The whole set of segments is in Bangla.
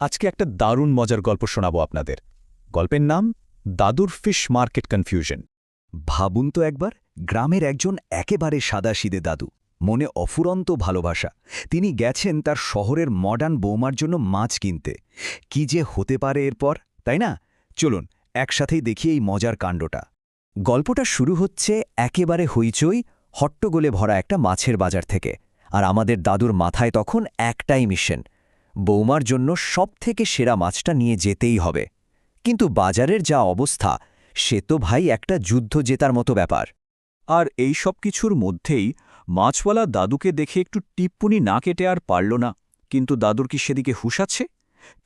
আজকে একটা দারুণ মজার গল্প শোনাবো আপনাদের। গল্পের নাম দাদুর ফিশ মার্কেট কনফিউশন। ভাবুন তো একবার, গ্রামের একজন একেবারে সাদাসিধে দাদু, মনে অফুরন্ত ভালোবাসা। তিনি গেছেন তার শহরের মডার্ন বৌমার জন্য মাছ কিনতে। কি যে হতে পারে এরপর, তাই না? চলুন একসাথেই দেখি এই মজার কাণ্ডটা। গল্পটা শুরু হচ্ছে একেবারে হইচই হট্টগোলে ভরা একটা মাছের বাজার থেকে। আর আমাদের দাদুর মাথায় তখন একটাই মিশন, বৌমার জন্য সবথেকে সেরা মাছটা নিয়ে যেতেই হবে। কিন্তু বাজারের যা অবস্থা, সে তো ভাই একটা যুদ্ধ জেতার মতো ব্যাপার। আর এই সব কিছুর মধ্যেই মাছওয়ালা দাদুকে দেখে একটু টিপ্পুনি না কেটে আর পারল না। কিন্তু দাদুর কি সেদিকে হুঁশ আছে?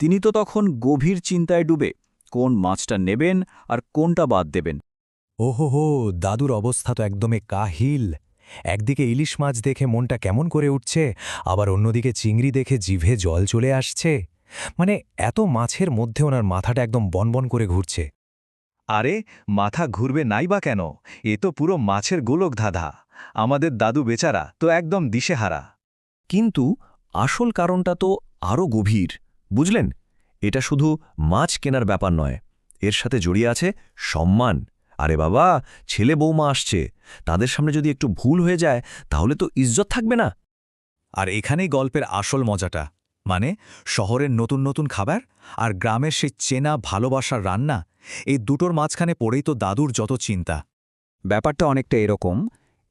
তিনি তো তখন গভীর চিন্তায় ডুবে, কোন মাছটা নেবেন আর কোনটা বাদ দেবেন। ওহো, দাদুর অবস্থা তো একদমই কাহিল। একদিকে ইলিশ মাছ দেখে মনটা কেমন করে উঠছে, আবার অন্যদিকে চিংড়ি দেখে জিভে জল চলে আসছে। মানে এত মাছের মধ্যে ওনার মাথাটা একদম বনবন করে ঘুরছে। আরে মাথা ঘুরবে নাই বা কেন, এ তো পুরো মাছের গোলক ধাঁধা। আমাদের দাদু বেচারা তো একদম দিশেহারা। কিন্তু আসল কারণটা তো আরও গভীর, বুঝলেন? এটা শুধু মাছ কেনার ব্যাপার নয়, এর সাথে জড়িয়ে আছে সম্মান। আরে বাবা, ছেলে বৌমা আসছে, তাদের সামনে যদি একটু ভুল হয়ে যায় তাহলে তো ইজ্জত থাকবে না। আর এখানেই গল্পের আসল মজাটা, মানে শহরের নতুন নতুন খাবার আর গ্রামের সেই চেনা ভালোবাসার রান্না, এই দুটোর মাঝখানে পড়েই তো দাদুর যত চিন্তা। ব্যাপারটা অনেকটা এরকম,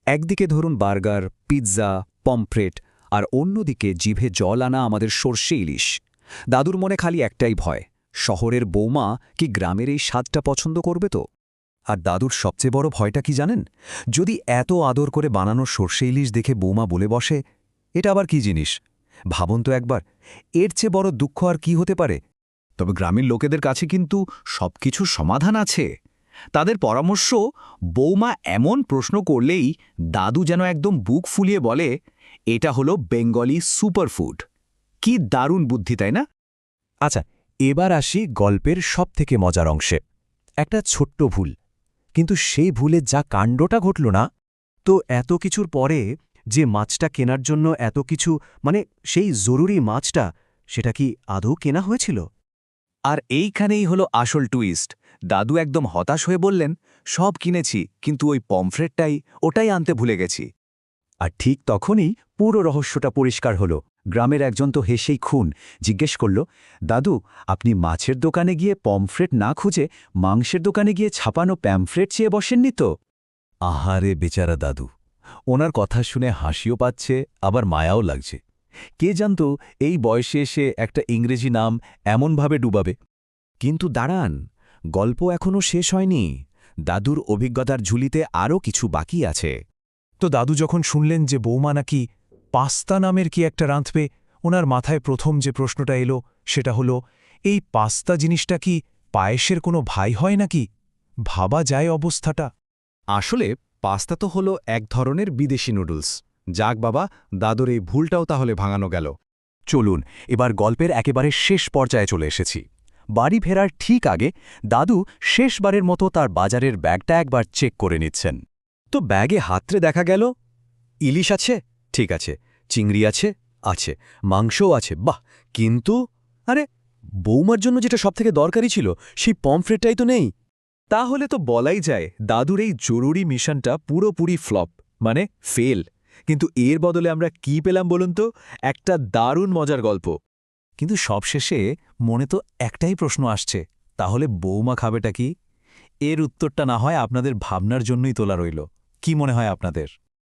একদিকে ধরুন বার্গার, পিৎজা, পমফ্রেট, আর অন্যদিকে জিভে জল আনা আমাদের সর্ষে ইলিশ। দাদুর মনে খালি একটাই ভয়, শহরের বৌমা কি গ্রামের এই স্বাদটা পছন্দ করবে তো? আর দাদুর সবচেয়ে বড় ভয়টা কি জানেন? যদি এত আদর করে বানানো সর্ষে ইলিশ দেখে বৌমা বলে বসে, এটা আবার কি জিনিস? ভাবুন তো একবার, এর চেয়ে বড় দুঃখ আর কি হতে পারে? তবে গ্রামের লোকেদের কাছে কিন্তু সবকিছুর সমাধান আছে। তাদের পরামর্শ, বৌমা এমন প্রশ্ন করলেই দাদু যেন একদম বুক ফুলিয়ে বলে, এটা হলো বেঙ্গলি সুপারফুড। কি দারুণ বুদ্ধি, তাই না? আচ্ছা, এবার আসি গল্পের সবথেকে মজার অংশে। একটা ছোট্ট ভুল, কিন্তু সেই ভুলে যা কাণ্ডটা ঘটল না। তো এত কিছুর পরে যে মাছটা কেনার জন্য এত কিছু, মানে সেই জরুরি মাছটা, সেটা কি আদৌ কেনা হয়েছিল? আর এইখানেই হলো আসল টুইস্ট। দাদু একদম হতাশ হয়ে বললেন, সব কিনেছি, কিন্তু ওই ওটাই আনতে ভুলে গেছি। আর ঠিক তখনই পুরো রহস্যটা পরিষ্কার হল। গ্রামের একজন তো হেসেই খুন জিজ্ঞেস করল, দাদু, আপনি মাছের দোকানে গিয়ে পমফ্রেট না খুঁজে মাংসের দোকানে গিয়ে ছাপানো প্যামফ্রেট চেয়ে বসেননি তো? আহারে বেচারা দাদু, ওনার কথা শুনে হাসিও পাচ্ছে, আবার মায়াও লাগছে। কে জানত এই বয়সে এসে একটা ইংরেজি নাম এমনভাবে ডুবাবে। কিন্তু দাঁড়ান, গল্প এখনও শেষ হয়নি। দাদুর অভিজ্ঞতার ঝুলিতে আরও কিছু বাকি আছে। তো দাদু যখন শুনলেন যে বৌমা নাকি পাস্তা নামের কি একটা রাঁধবে, ওনার মাথায় প্রথম যে প্রশ্নটা এলো সেটা হলো, এই পাস্তা জিনিসটা কি পায়েসের কোনো ভাই হয় নাকি? ভাবা যায় অবস্থাটা। আসলে পাস্তা তো হলো এক ধরনের বিদেশি নুডলস। যাক বাবা, দাদুর এই ভুলটাও তাহলে ভাঙানো গেল। চলুন এবার গল্পের একেবারে শেষ পর্যায়ে চলে এসেছি। বাড়ি ফেরার ঠিক আগে দাদু শেষবারের মতো তার বাজারের ব্যাগটা একবার চেক করে নিচ্ছেন। তো ব্যাগে হাতড়ে দেখা গেল, ইলিশ আছে, ঠিক আছে, চিংড়ি আছে, আছে, মাংসও আছে, বাহ, কিন্তু আরে, বৌমার জন্য যেটা সবথেকে দরকারি ছিল সেই পমফ্রেটটাই তো নেই। তাহলে তো বলাই যায় দাদুর এই জরুরি মিশনটা পুরোপুরি ফ্লপ, মানে ফেল। কিন্তু এর বদলে আমরা কি পেলাম বলুন তো? একটা দারুণ মজার গল্প। কিন্তু সবশেষে মনে তো একটাই প্রশ্ন আসছে, তাহলে বৌমা খাবেটা কি? এর উত্তরটা না হয় আপনাদের ভাবনার জন্যই তোলা রইল। কি মনে হয় আপনাদের?